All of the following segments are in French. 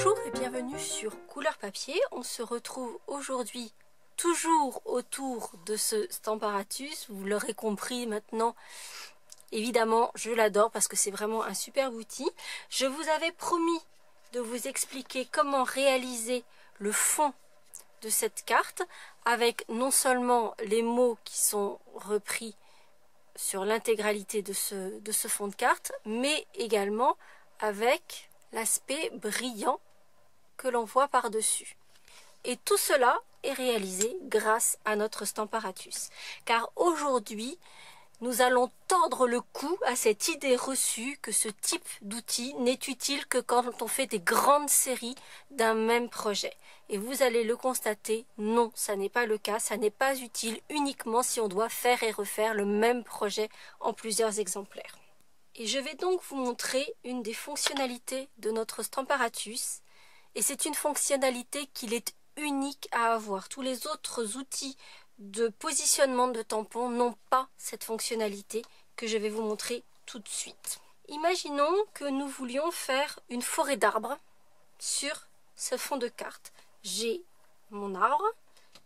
Bonjour et bienvenue sur Couleur Papier. On se retrouve aujourd'hui toujours autour de ce Stamparatus. Vous l'aurez compris maintenant, évidemment je l'adore parce que c'est vraiment un superbe outil. Je vous avais promis de vous expliquer comment réaliser le fond de cette carte avec non seulement les mots qui sont repris sur l'intégralité de ce fond de carte, mais également avec l'aspect brillant que l'on voit par-dessus. Et tout cela est réalisé grâce à notre Stamparatus. Car aujourd'hui, nous allons tordre le cou à cette idée reçue que ce type d'outil n'est utile que quand on fait des grandes séries d'un même projet. Et vous allez le constater, non, ça n'est pas le cas, ça n'est pas utile uniquement si on doit faire et refaire le même projet en plusieurs exemplaires. Et je vais donc vous montrer une des fonctionnalités de notre Stamparatus. Et c'est une fonctionnalité qu'il est unique à avoir. Tous les autres outils de positionnement de tampons n'ont pas cette fonctionnalité que je vais vous montrer tout de suite. Imaginons que nous voulions faire une forêt d'arbres sur ce fond de carte. J'ai mon arbre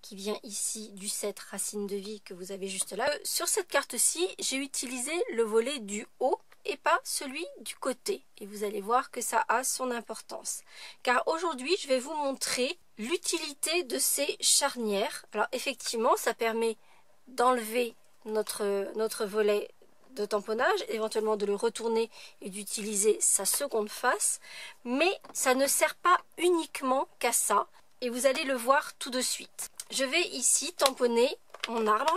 qui vient ici du set Racine de vie que vous avez juste là. Sur cette carte-ci, j'ai utilisé le volet du haut et pas celui du côté. Et vous allez voir que ça a son importance. Car aujourd'hui, je vais vous montrer l'utilité de ces charnières. Alors effectivement, ça permet d'enlever notre volet de tamponnage, éventuellement de le retourner et d'utiliser sa seconde face. Mais ça ne sert pas uniquement qu'à ça. Et vous allez le voir tout de suite. Je vais ici tamponner mon arbre.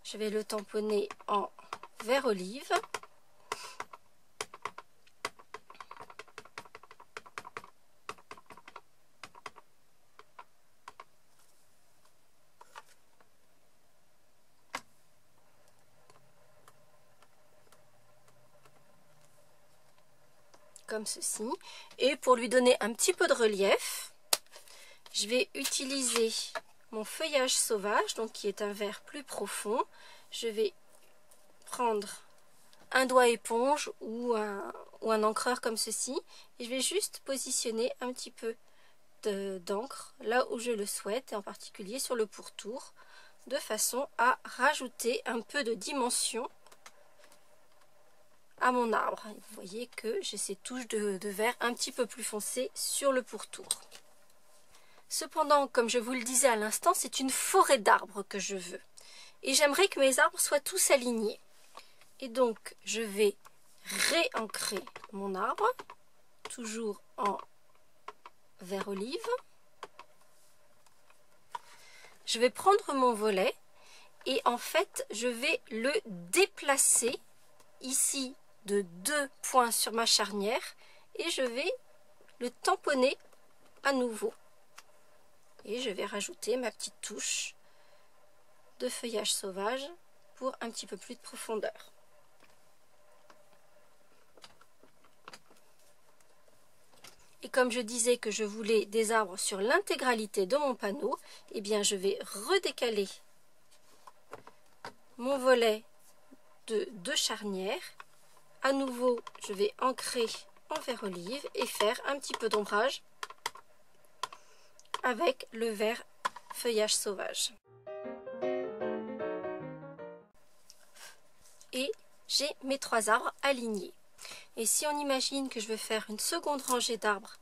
Je vais le tamponner en vert olive. Comme ceci. Et pour lui donner un petit peu de relief, je vais utiliser mon feuillage sauvage, donc qui est un vert plus profond. Je vais prendre un doigt éponge ou un encreur comme ceci et je vais juste positionner un petit peu d'encre là où je le souhaite, et en particulier sur le pourtour, de façon à rajouter un peu de dimension à mon arbre. Et vous voyez que j'ai ces touches de vert un petit peu plus foncé sur le pourtour. Cependant, comme je vous le disais à l'instant, c'est une forêt d'arbres que je veux. Et j'aimerais que mes arbres soient tous alignés. Et donc, je vais réancrer mon arbre, toujours en vert olive. Je vais prendre mon volet et en fait, je vais le déplacer ici de 2 points sur ma charnière et je vais le tamponner à nouveau. Et je vais rajouter ma petite touche de feuillage sauvage pour un petit peu plus de profondeur. Et comme je disais que je voulais des arbres sur l'intégralité de mon panneau, eh bien je vais redécaler mon volet de 2 charnières. À nouveau, je vais ancrer en vert olive et faire un petit peu d'ombrage avec le vert feuillage sauvage. Et j'ai mes 3 arbres alignés. Et si on imagine que je veux faire une seconde rangée d'arbres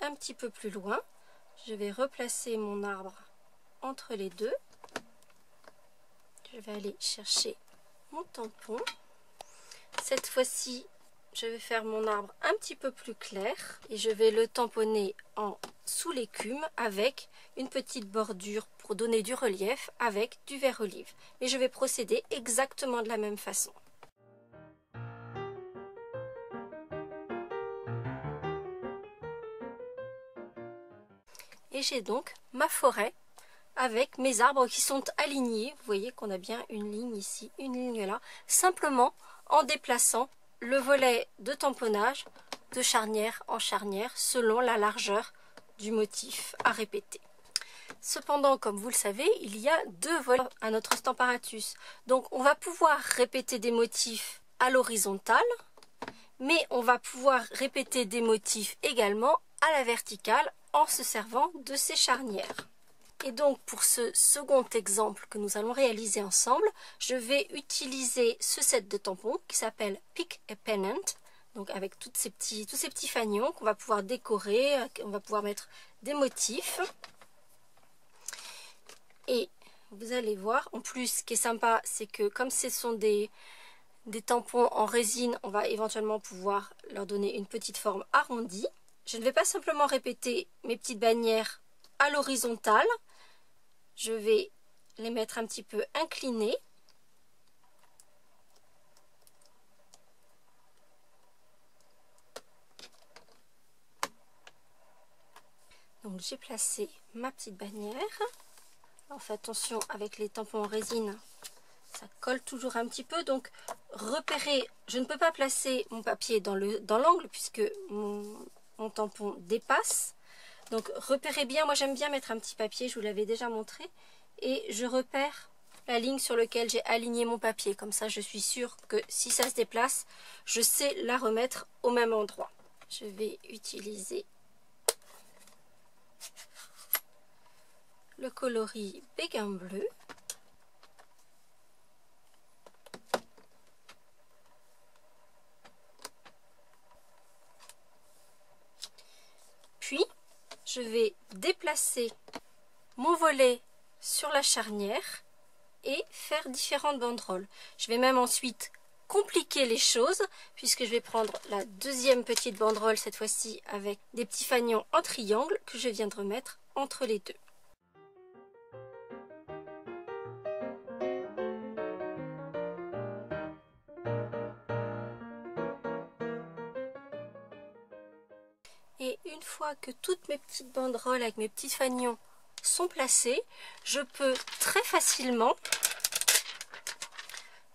un petit peu plus loin, je vais replacer mon arbre entre les deux. Je vais aller chercher mon tampon. Cette fois-ci, je vais faire mon arbre un petit peu plus clair et je vais le tamponner en sous l'écume avec une petite bordure pour donner du relief avec du vert olive. Et je vais procéder exactement de la même façon. Et j'ai donc ma forêt avec mes arbres qui sont alignés. Vous voyez qu'on a bien une ligne ici, une ligne là, simplement en déplaçant le volet de tamponnage de charnière en charnière selon la largeur du motif à répéter. Cependant, comme vous le savez, il y a 2 volets à notre Stamparatus. Donc on va pouvoir répéter des motifs à l'horizontale, mais on va pouvoir répéter des motifs également à la verticale en se servant de ces charnières. Et donc pour ce second exemple que nous allons réaliser ensemble, je vais utiliser ce set de tampons qui s'appelle Pick a Pennant, donc avec tous ces petits fanions qu'on va pouvoir décorer, on va pouvoir mettre des motifs. Et vous allez voir, en plus ce qui est sympa, c'est que comme ce sont des tampons en résine, on va éventuellement pouvoir leur donner une petite forme arrondie. Je ne vais pas simplement répéter mes petites bannières à l'horizontale, je vais les mettre un petit peu inclinées. Donc j'ai placé ma petite bannière. Alors faites attention avec les tampons en résine, ça colle toujours un petit peu, donc repérez, je ne peux pas placer mon papier dans l'angle puisque mon tampon dépasse. Donc repérez bien, moi j'aime bien mettre un petit papier, je vous l'avais déjà montré, et je repère la ligne sur laquelle j'ai aligné mon papier. Comme ça je suis sûre que si ça se déplace, je sais la remettre au même endroit. Je vais utiliser le coloris Béguin bleu. Puis, je vais déplacer mon volet sur la charnière et faire différentes banderoles. Je vais même ensuite compliquer les choses puisque je vais prendre la deuxième petite banderole, cette fois-ci avec des petits fanions en triangle que je viens de remettre entre les deux. Et une fois que toutes mes petites banderoles avec mes petits fanions sont placées, je peux très facilement,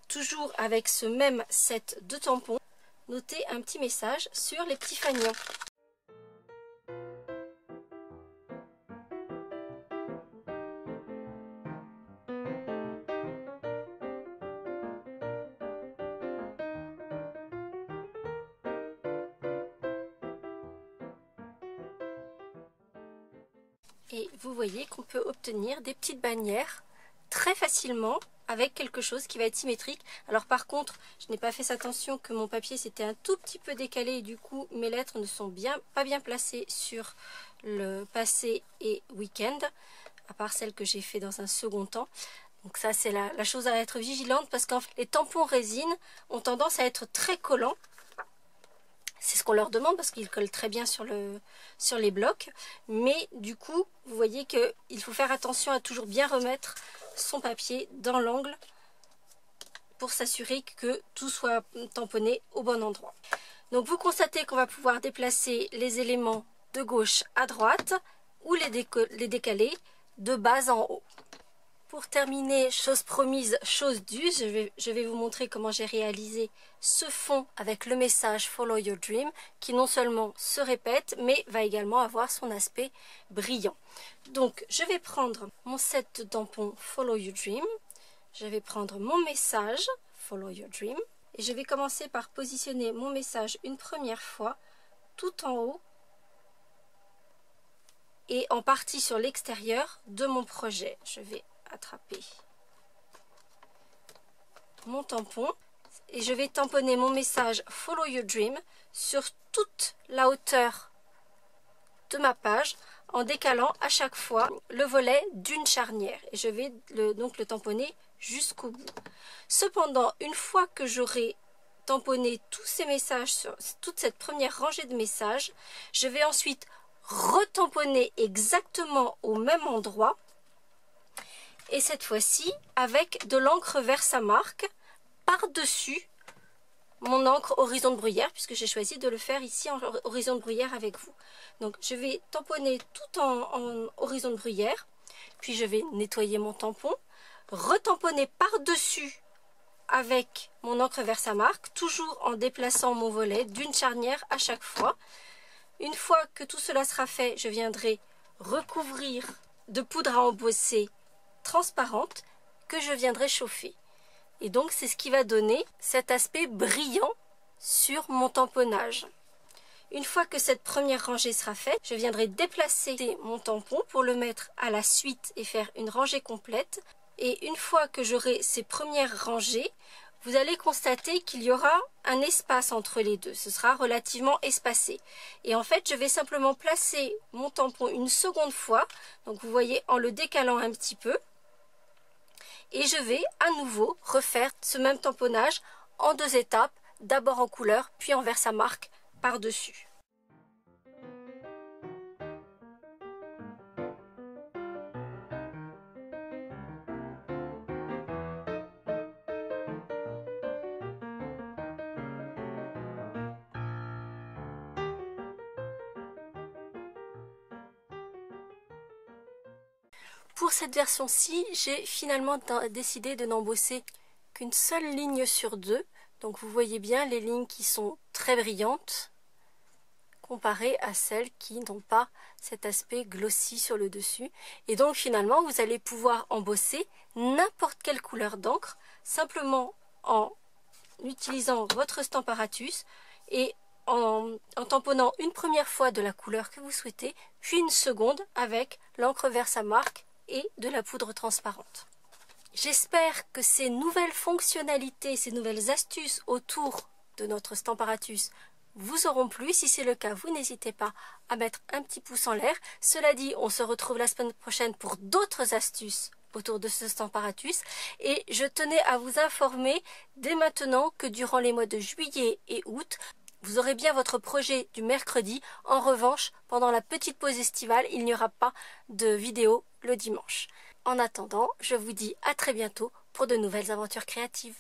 toujours avec ce même set de tampons, noter un petit message sur les petits fanions. Et vous voyez qu'on peut obtenir des petites bannières très facilement avec quelque chose qui va être symétrique. Alors par contre, je n'ai pas fait attention que mon papier s'était un tout petit peu décalé et du coup mes lettres ne sont pas bien placées sur le passé et week-end, à part celles que j'ai fait dans un second temps. Donc ça c'est la chose à être vigilante parce que les tampons résine ont tendance à être très collants. C'est ce qu'on leur demande parce qu'ils collent très bien sur les blocs. Mais du coup, vous voyez qu'il faut faire attention à toujours bien remettre son papier dans l'angle pour s'assurer que tout soit tamponné au bon endroit. Donc vous constatez qu'on va pouvoir déplacer les éléments de gauche à droite ou les décaler de bas en haut. Pour terminer, chose promise, chose due, je vais vous montrer comment j'ai réalisé ce fond avec le message Follow Your Dream qui non seulement se répète mais va également avoir son aspect brillant. Donc je vais prendre mon set de tampons Follow Your Dream, je vais prendre mon message Follow Your Dream et je vais commencer par positionner mon message une première fois tout en haut et en partie sur l'extérieur de mon projet. Je vais attraper mon tampon et je vais tamponner mon message Follow Your Dream sur toute la hauteur de ma page en décalant à chaque fois le volet d'une charnière et je vais donc le tamponner jusqu'au bout. Cependant, une fois que j'aurai tamponné tous ces messages sur toute cette première rangée de messages, je vais ensuite retamponner exactement au même endroit et cette fois-ci avec de l'encre Versamark par-dessus mon encre horizon de bruyère puisque j'ai choisi de le faire ici en horizon de bruyère avec vous. Donc je vais tamponner tout en horizon de bruyère, puis je vais nettoyer mon tampon, retamponner par-dessus avec mon encre Versamark, toujours en déplaçant mon volet d'une charnière à chaque fois. Une fois que tout cela sera fait, je viendrai recouvrir de poudre à embosser transparente que je viendrai chauffer. Et donc c'est ce qui va donner cet aspect brillant sur mon tamponnage. Une fois que cette première rangée sera faite, je viendrai déplacer mon tampon pour le mettre à la suite et faire une rangée complète. Et une fois que j'aurai ces premières rangées, vous allez constater qu'il y aura un espace entre les deux. Ce sera relativement espacé. Et en fait, je vais simplement placer mon tampon une seconde fois. Donc vous voyez, en le décalant un petit peu. Et je vais à nouveau refaire ce même tamponnage en 2 étapes. D'abord en couleur, puis en verse à marque par-dessus. Pour cette version-ci, j'ai finalement décidé de n'embosser qu'une seule ligne sur 2. Donc vous voyez bien les lignes qui sont très brillantes comparées à celles qui n'ont pas cet aspect glossy sur le dessus. Et donc finalement, vous allez pouvoir embosser n'importe quelle couleur d'encre simplement en utilisant votre Stamparatus et en tamponnant une première fois de la couleur que vous souhaitez, puis une seconde avec l'encre verse à marque et de la poudre transparente. J'espère que ces nouvelles fonctionnalités, ces nouvelles astuces autour de notre Stamparatus vous auront plu. Si c'est le cas, vous n'hésitez pas à mettre un petit pouce en l'air. Cela dit, on se retrouve la semaine prochaine pour d'autres astuces autour de ce Stamparatus. Et je tenais à vous informer dès maintenant que durant les mois de juillet et août, vous aurez bien votre projet du mercredi. En revanche, pendant la petite pause estivale, il n'y aura pas de vidéo le dimanche. En attendant, je vous dis à très bientôt pour de nouvelles aventures créatives.